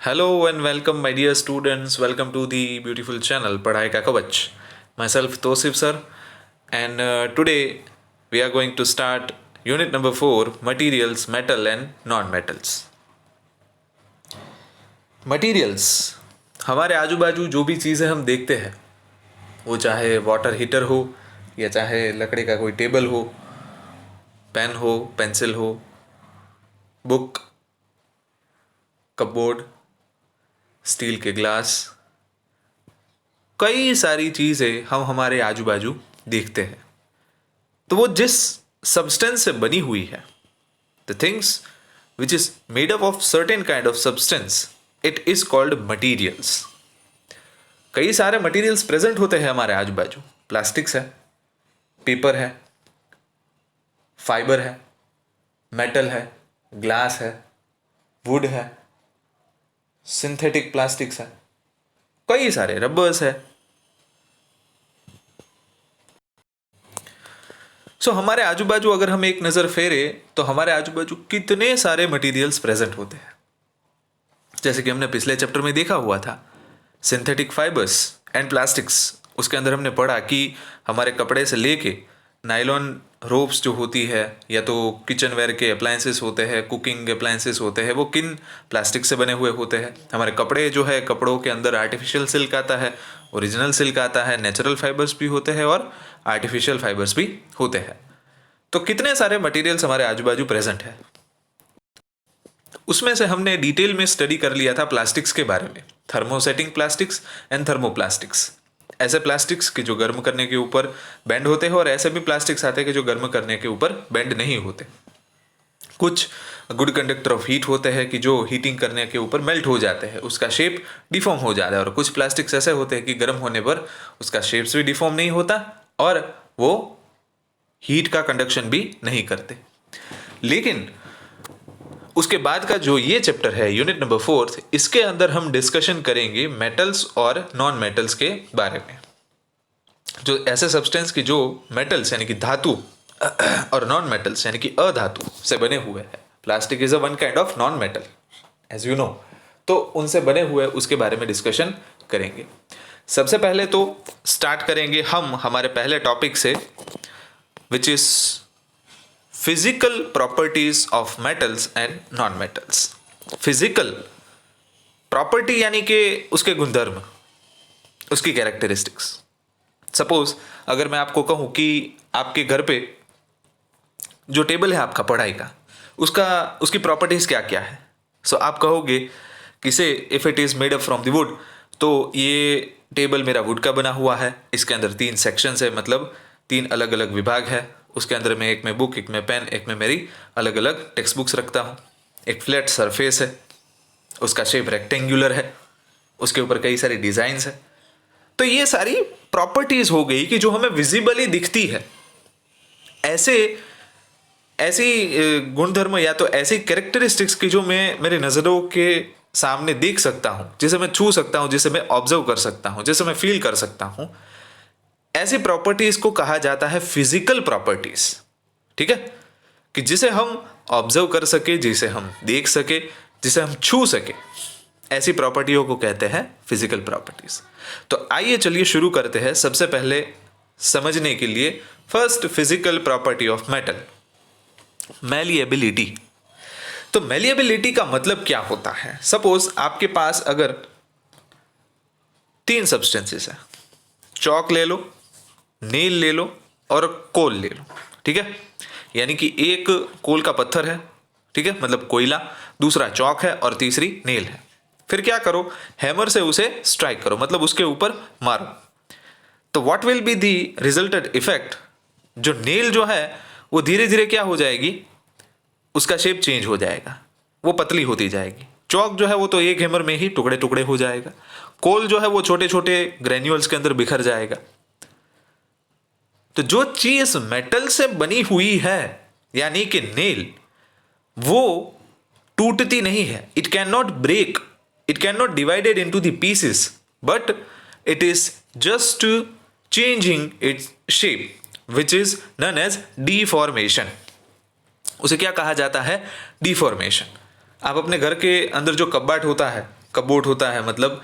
Hello and welcome, my dear students. Welcome to the beautiful channel पढ़ाई का कवच. Myself Tosif sir, and today we are going to start unit number 4, materials, metal and non-metals. Materials हमारे आजू बाजू जो भी चीज़ें हम देखते हैं, वो चाहे वाटर हीटर हो या चाहे लकड़ी का कोई टेबल हो, पेन हो, पेंसिल हो, बुक, कपबोर्ड, स्टील के ग्लास, कई सारी चीज़ें हम हमारे आजू बाजू देखते हैं. तो वो जिस सब्सटेंस से बनी हुई है, the things which is made up of certain kind of substance, it is called materials. कई सारे मटीरियल्स प्रेजेंट होते हैं हमारे आजू बाजू. प्लास्टिक्स है, पेपर है, फाइबर है, मेटल है, ग्लास है, वुड है, सिंथेटिक प्लास्टिक्स है, कई सारे रबर्स है. सो हमारे आजू बाजू अगर हम एक नज़र फेरे तो हमारे आजू बाजू कितने सारे मटेरियल्स प्रेजेंट होते हैं. जैसे कि हमने पिछले चैप्टर में देखा हुआ था, सिंथेटिक फाइबर्स एंड प्लास्टिक्स. उसके अंदर हमने पढ़ा कि हमारे कपड़े से लेके नायलॉन रोप्स जो होती है, या तो किचन वेयर के अप्लायंसेस होते हैं, कुकिंग अप्लायंसेस होते हैं, वो किन प्लास्टिक से बने हुए होते हैं. हमारे कपड़े जो है, कपड़ों के अंदर आर्टिफिशियल सिल्क आता है, ओरिजिनल सिल्क आता है, नेचुरल फाइबर्स भी होते हैं और आर्टिफिशियल फाइबर्स भी होते हैं. तो कितने सारे मटेरियल्स हमारे आजू बाजू प्रेजेंट है. उसमें से हमने डिटेल में स्टडी कर लिया था प्लास्टिक्स के बारे में, थर्मोसेटिंग प्लास्टिक्स एंड थर्मोप्लास्टिक्स. ऐसे प्लास्टिक्स के जो गर्म करने के ऊपर बेंड होते हैं और ऐसे भी प्लास्टिक्स आते हैं कि जो गर्म करने के ऊपर बेंड नहीं होते. कुछ गुड कंडक्टर ऑफ हीट होते हैं कि जो हीटिंग करने के ऊपर मेल्ट हो जाते हैं, उसका शेप डिफॉर्म हो जाता है. और कुछ प्लास्टिक्स ऐसे होते हैं कि गर्म होने पर उसका शेप्स भी डिफॉर्म नहीं होता और वो हीट का कंडक्शन भी नहीं करते. लेकिन उसके बाद का जो ये चैप्टर है, यूनिट नंबर 4, इसके अंदर हम डिस्कशन करेंगे मेटल्स और नॉन मेटल्स के बारे में. जो ऐसे सब्सटेंस की जो मेटल्स यानी कि धातु और नॉन मेटल्स यानी कि अधातु से बने हुए हैं. Plastic is a one kind of non metal as you know. तो उनसे बने हुए उसके बारे में डिस्कशन करेंगे. सबसे पहले तो स्टार्ट करेंगे हम हमारे पहले टॉपिक से, which is physical properties of metals and non metals. Physical property यानी कि उसके गुणधर्म, उसकी कैरेक्टरिस्टिक्स. सपोज अगर मैं आपको कहूं कि आपके घर पे जो टेबल है आपका पढ़ाई का, उसकी प्रॉपर्टीज क्या क्या है. सो आप कहोगे कि से if it is made up from the wood, तो ये टेबल मेरा वुड का बना हुआ है. इसके अंदर 3 सेक्शंस है, मतलब 3 अलग अलग विभाग है. उसके अंदर में एक में बुक, एक में पेन, एक में मेरी अलग अलग टेक्स्ट बुक्स रखता हूँ. एक फ्लैट सरफेस है, उसका शेप रेक्टेंगुलर है, उसके ऊपर कई सारी डिजाइन्स है. तो ये सारी प्रॉपर्टीज हो गई कि जो हमें विजिबली दिखती है. ऐसी गुणधर्म या तो ऐसी कैरेक्टरिस्टिक्स की जो मैं मेरे नज़रों के सामने देख सकता हूँ, जिसे मैं छू सकता हूँ, जिसे मैं ऑब्जर्व कर सकता हूँ, जिसे मैं फील कर सकता हूँ, ऐसी प्रॉपर्टीज को कहा जाता है फिजिकल प्रॉपर्टीज. ठीक है, कि जिसे हम ऑब्जर्व कर सके, जिसे हम देख सके, जिसे हम छू सके, ऐसी प्रॉपर्टियों को कहते हैं फिजिकल प्रॉपर्टीज. तो आइए चलिए शुरू करते हैं. सबसे पहले समझने के लिए first physical property of metal, malleability. तो मैलिएबिलिटी का मतलब क्या होता है. सपोज आपके पास अगर 3 सब्सटेंसेस है, चौक ले लो, नेल ले लो और कोल ले लो. ठीक है, यानी कि एक कोल का पत्थर है, ठीक है, मतलब कोयला, दूसरा चौक है और तीसरी नेल है. फिर क्या करो, हैमर से उसे स्ट्राइक करो, मतलब उसके ऊपर मारो. तो what will be the resulted effect. जो नेल जो है वो धीरे धीरे क्या हो जाएगी, उसका शेप चेंज हो जाएगा, वो पतली होती जाएगी. चौक जो है वो तो एक हैमर में ही टुकड़े टुकड़े हो जाएगा. कोल जो है वो छोटे छोटे ग्रेन्यूल्स के अंदर बिखर जाएगा. तो जो चीज मेटल से बनी हुई है, यानी कि नेल, वो टूटती नहीं है. It can not break, it can not divided into the pieces, but it is just changing its shape, which is known as deformation. उसे क्या कहा जाता है, डिफॉर्मेशन. आप अपने घर के अंदर जो कबाड़ होता है, कपबोर्ड होता है, मतलब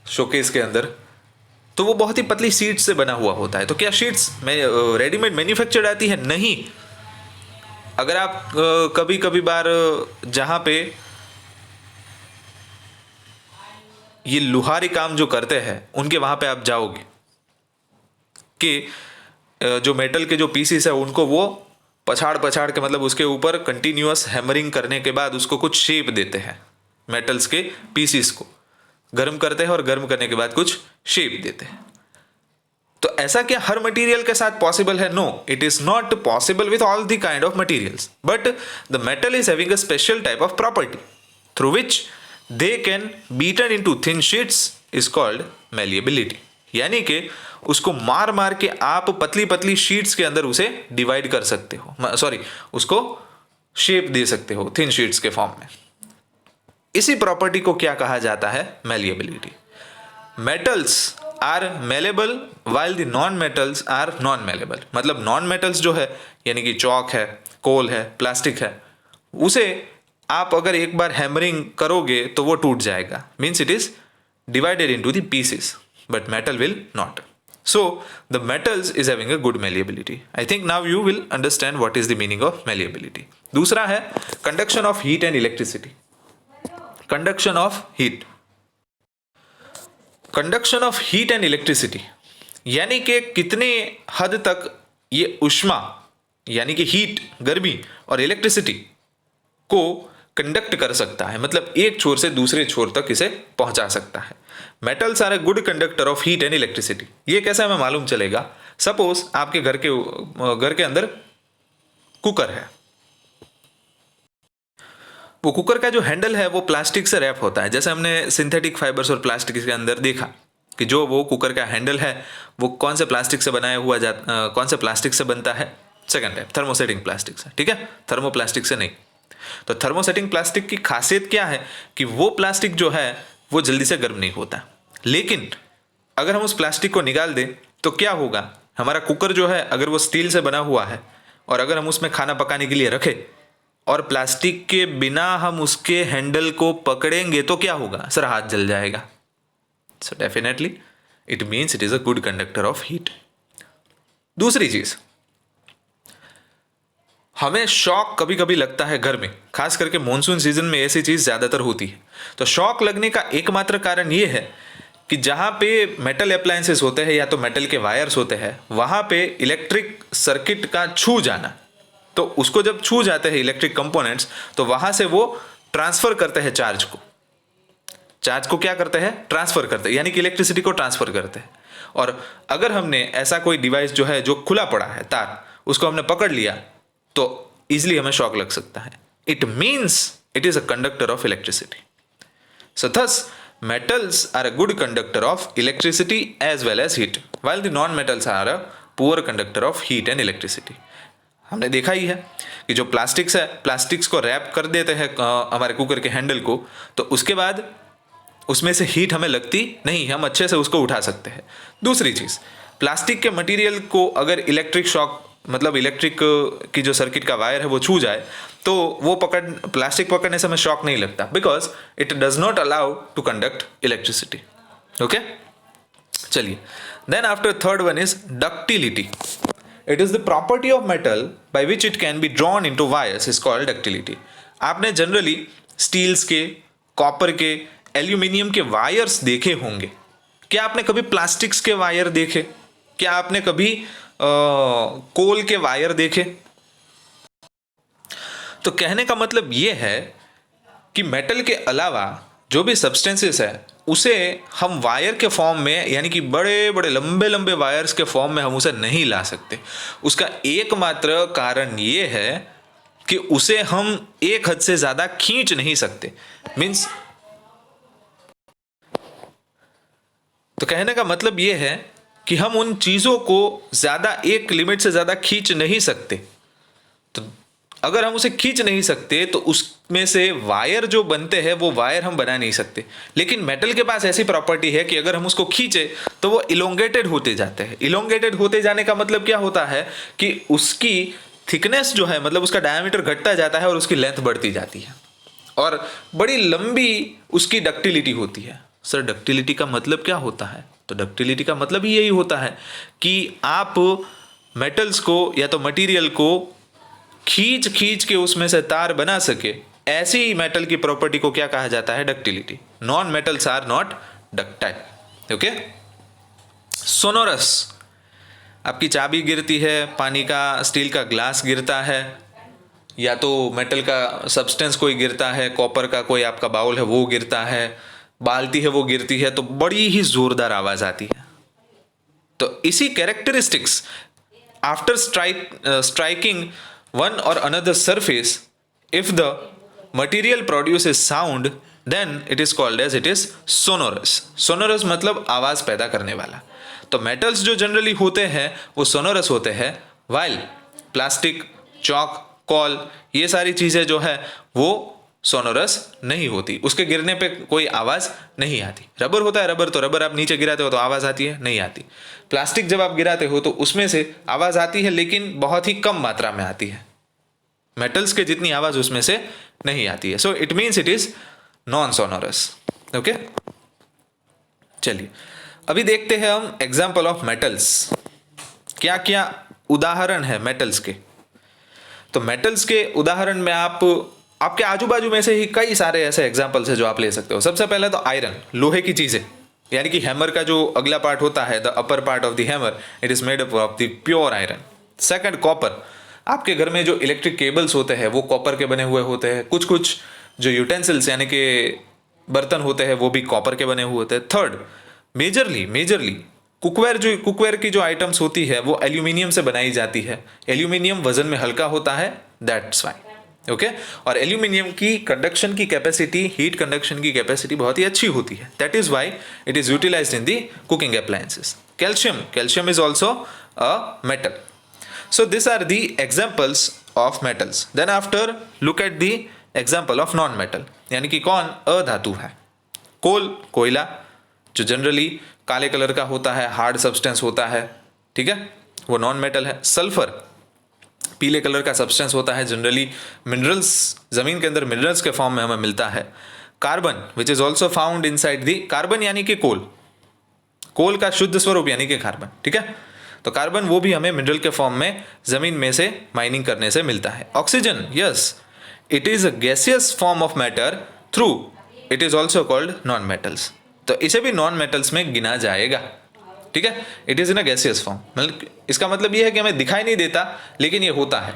शोकेस के अंदर, तो वो बहुत ही पतली शीट से बना हुआ होता है। तो क्या शीट्स में रेडीमेड मैन्युफैक्चर्ड आती है? नहीं। अगर आप कभी कभी बार जहाँ पे ये लुहारी काम जो करते हैं उनके वहाँ पे आप जाओगे कि जो मेटल के जो पीसीस है उनको वो पछाड़ पछाड़ के, मतलब उसके ऊपर कंटिन्यूअस हैमरिंग करने के बाद उसको कुछ शेप देते हैं। मेटल्स के पीसीस को गर्म करते हैं और गर्म करने के बाद कुछ शेप देते हैं। तो ऐसा क्या हर मटेरियल के साथ पॉसिबल है? No, it is not possible with all the kind of materials, but the metal is having a special type of property through which they can beaten into thin sheets is called malleability. यानी कि उसको मार मार के आप पतली पतली sheets के अंदर उसे डिवाइड कर सकते हो, सॉरी, उसको शेप दे सकते हो थिन शीट्स के फॉर्म में। इसी प्रॉपर्टी को क्या कहा जाता है? Malleability. Metals are malleable while the non metals are non malleable. मतलब नॉन मेटल्स जो है, यानी कि चौक है, कोल है, प्लास्टिक है, उसे आप अगर एक बार हैमरिंग करोगे तो वो टूट जाएगा, means it is divided into the pieces, but metal will not. So the metals is having a good malleability. I think now you will understand what is the meaning of malleability. दूसरा है conduction of heat and electricity. Conduction of heat. Conduction of heat and electricity यानी कि कितने हद तक ये ऊष्मा यानी कि हीट, गर्मी, और इलेक्ट्रिसिटी को कंडक्ट कर सकता है, मतलब एक छोर से दूसरे छोर तक इसे पहुंचा सकता है। Metals are a good conductor of heat and electricity. ये कैसे हमें मालूम चलेगा? सपोज आपके घर के अंदर कुकर है, वो कुकर का जो हैंडल है वो प्लास्टिक से रैप होता है। जैसे हमने सिंथेटिक फाइबर्स और प्लास्टिक के अंदर देखा कि जो वो कुकर का हैंडल है वो कौन से प्लास्टिक से बनाया हुआ कौन से प्लास्टिक से बनता है? सेकंड टाइप थर्मोसेटिंग प्लास्टिक से, ठीक है, थर्मोप्लास्टिक से नहीं। तो थर्मोसेटिंग प्लास्टिक की खासियत क्या है कि वो प्लास्टिक जो है वो जल्दी से गर्म नहीं होता। लेकिन अगर हम उस प्लास्टिक को निकाल दें तो क्या होगा? हमारा कुकर जो है अगर वो स्टील से बना हुआ है और अगर हम उसमें खाना पकाने के लिए रखें और प्लास्टिक के बिना हम उसके हैंडल को पकड़ेंगे तो क्या होगा? सर, हाथ जल जाएगा। So definitely it means it is a good conductor of heat. दूसरी चीज, हमें शॉक कभी कभी लगता है घर में, खास करके मॉनसून सीजन में ऐसी चीज ज्यादातर होती है। तो शॉक लगने का एकमात्र कारण यह है कि जहां पे मेटल अप्लायंसेस होते हैं या तो मेटल के वायर्स होते हैं, वहां पे इलेक्ट्रिक सर्किट का छू जाना। तो उसको जब छू जाते हैं इलेक्ट्रिक कंपोनेंट्स, तो वहां से वो ट्रांसफर करते हैं चार्ज को। चार्ज को क्या करते हैं? ट्रांसफर करते हैं, यानी कि इलेक्ट्रिसिटी को ट्रांसफर करते हैं। और अगर हमने ऐसा कोई डिवाइस जो है जो खुला पड़ा है, तार, उसको हमने पकड़ लिया तो इजिली हमें शॉक लग सकता है। It means it is a conductor of electricity. So thus metals are a good conductor of electricity as well as heat, while the non-metals are a poor conductor of heat and electricity. हमने देखा ही है कि जो plastics है, plastics को rap कर देते हैं हमारे कुकर के हैंडल को, तो उसके बाद उसमें से हीट हमें लगती नहीं, हम अच्छे से उसको उठा सकते हैं। दूसरी चीज़, प्लास्टिक के मटेरियल को अगर इलेक्ट्रिक शॉक, मतलब इलेक्ट्रिक की जो सर्किट का वायर है वो छू जाए तो वो प्लास्टिक पकड़ने से हमें शॉक नहीं लगता, because it does not allow to conduct electricity. Okay, चलिए, then after third one is ductility. It is the property of metal by which it can be drawn into wires is called ductility. आपने generally steels के, copper के, aluminium के wires देखे होंगे। क्या आपने कभी प्लास्टिक्स के वायर देखे? क्या आपने कभी कोल के वायर देखे? तो कहने का मतलब यह है कि मेटल के अलावा जो भी सब्सटेंसेस है उसे हम वायर के फॉर्म में, यानी कि बड़े बड़े लंबे लंबे वायर्स के फॉर्म में हम उसे नहीं ला सकते। उसका एकमात्र कारण ये है कि उसे हम एक हद से ज्यादा खींच नहीं सकते। मीन्स, तो कहने का मतलब यह है कि हम उन चीजों को ज्यादा, एक लिमिट से ज्यादा खींच नहीं सकते। तो अगर हम उसे खींच नहीं सकते तो उसमें से वायर जो बनते हैं वो वायर हम बना नहीं सकते। लेकिन मेटल के पास ऐसी प्रॉपर्टी है कि अगर हम उसको खींचे तो वो इलोंगेटेड होते जाते हैं। इलोंगेटेड होते जाने का मतलब क्या होता है कि उसकी थिकनेस जो है, मतलब उसका डायमीटर घटता जाता है और उसकी लेंथ बढ़ती जाती है। और बड़ी लंबी उसकी डक्टिलिटी होती है। सर डक्टिलिटी का मतलब क्या होता है? तो डक्टिलिटी का मतलब ही यही होता है कि आप मेटल्स को या तो मटेरियल को खींच खींच के उसमें से तार बना सके, ऐसी मेटल की प्रॉपर्टी को क्या कहा जाता है? Ductility. Non metals are not ductile. Okay. Sonorous, आपकी चाबी गिरती है, पानी का स्टील का ग्लास गिरता है, या तो मेटल का सब्सटेंस कोई गिरता है, कॉपर का कोई आपका बाउल है वो गिरता है, बाल्टी है वो गिरती है, तो बड़ी ही जोरदार आवाज आती है। तो इसी characteristics, after striking one or another surface, if the material produces sound, then it is called as it is sonorous. Sonorous मतलब आवाज पैदा करने वाला। तो मेटल्स जो जनरली होते हैं वो सोनोरस होते हैं, वाइल प्लास्टिक, चॉक, कॉल, ये सारी चीजें जो है वो सोनोरस नहीं होती, उसके गिरने पे कोई आवाज नहीं आती। रबर होता है, रबर तो रबर आप नीचे गिराते हो तो आवाज आती है? नहीं आती। प्लास्टिक जब आप गिराते हो तो उसमें से आवाज आती है, लेकिन बहुत ही कम मात्रा में आती है। मेटल्स के जितनी आवाज उसमें से नहीं आती है। So it means it is non sonorous. Okay, चलिए अभी देखते हैं हम एग्जाम्पल ऑफ मेटल्स। क्या क्या उदाहरण है मेटल्स के? तो मेटल्स के उदाहरण में आपके आजू बाजू में से ही कई सारे ऐसे एग्जाम्पल्स है जो आप ले सकते हो। सबसे पहले तो आयरन, लोहे की चीजें, यानी कि हैमर का जो अगला पार्ट होता है, the upper part of the hammer, it is made up of the pure iron. Second, copper, आपके घर में जो इलेक्ट्रिक केबल्स होते हैं वो कॉपर के बने हुए होते हैं। कुछ कुछ जो यूटेंसिल्स यानी कि बर्तन होते हैं वो भी कॉपर के बने हुए होते हैं। थर्ड, मेजरली कुकवेयर की जो आइटम्स होती है वो एल्यूमिनियम से बनाई जाती है। एल्यूमिनियम वजन में हल्का होता है, दैट्स वाई। ओके, और एल्यूमिनियम की कंडक्शन की कैपेसिटी, हीट कंडक्शन की कैपेसिटी बहुत ही अच्छी होती है, that is why it is utilised in the cooking appliances. Calcium is also a metal. So these are the examples of metals. Then after look at the example of non-metal, यानी कि कौन अधातु है? कोल, कोयला, जो जनरली काले colour का होता है, हार्ड सब्सटेंस होता है, ठीक है, वो नॉन मेटल है। सल्फर, पीले कलर का सब्सटेंस होता है, जनरली मिनरल्स, जमीन के अंदर मिनरल्स के फॉर्म में हमें मिलता है। Carbon which is also found in side the, carbon यानी कि कोल का शुद्ध स्वरूप यानी कि कार्बन, ठीक है। तो कार्बन वो भी हमें मिनरल के फॉर्म में जमीन में से माइनिंग करने से मिलता है। Oxygen, yes, it is a gaseous form of matter, through it is also called non metals. तो इसे भी नॉन मेटल्स में गिना जाएगा, ठीक है। It is in a gaseous form, मतलब इसका मतलब ये है कि हमें दिखाई नहीं देता लेकिन ये होता है।